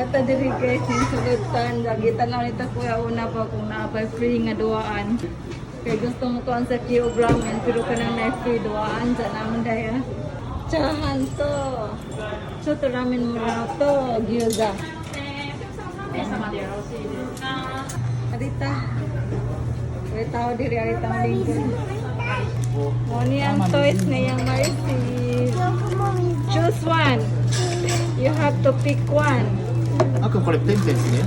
ta diri guys ng sulutan. Lagi tanaw nita kuya una pa kung naapay free nga duaan. Kaya gusto mo to ang sa Q ramen pero kanang na free duaan sa naman daya. Tsahan to. So to ramen mo na to. Gyoza. Arita. Arita o diri arita ang lingkod. Moni ang toys na yung ma-receive. Choose one. You have to pick one. あくんこれペンペンですね。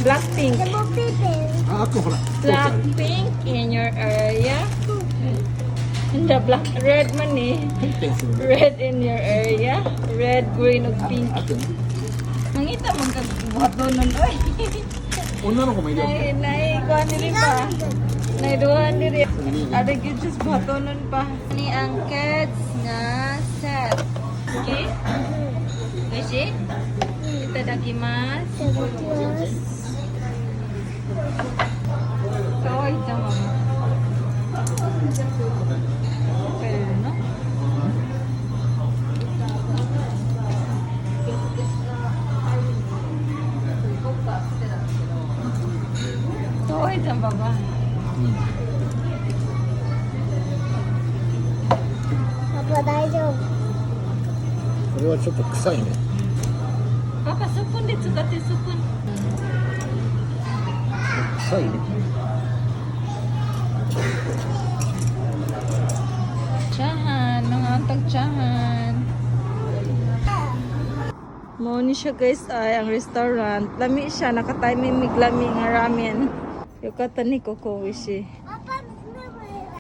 Blackpink. あくんほら。 Blackpink in your area. And the black red man eh. ペンペンするね。 Red in your area. Red, green, ug pink. あくん。 Mangita man kag buhato nun oy. 女の子もいるよ。 Nay kuan diri pa. Nay duhan diri. Ada gyud just buhato nun pa. Ni ang kids nga set. Okay? Oishi? Itadakimasu. Kawai ta mama. Okay, no? Kawai ta baba. パパ大丈夫。これはちょっと臭いね。 Papa, supon dit sukat yung supon. 臭いね。 Tsahan, mga antag tsahan. Mo ni siya guys ay ang restaurant. Lami siya, nakatay may miglami nga ramen. Yukata ni Coco Wishi.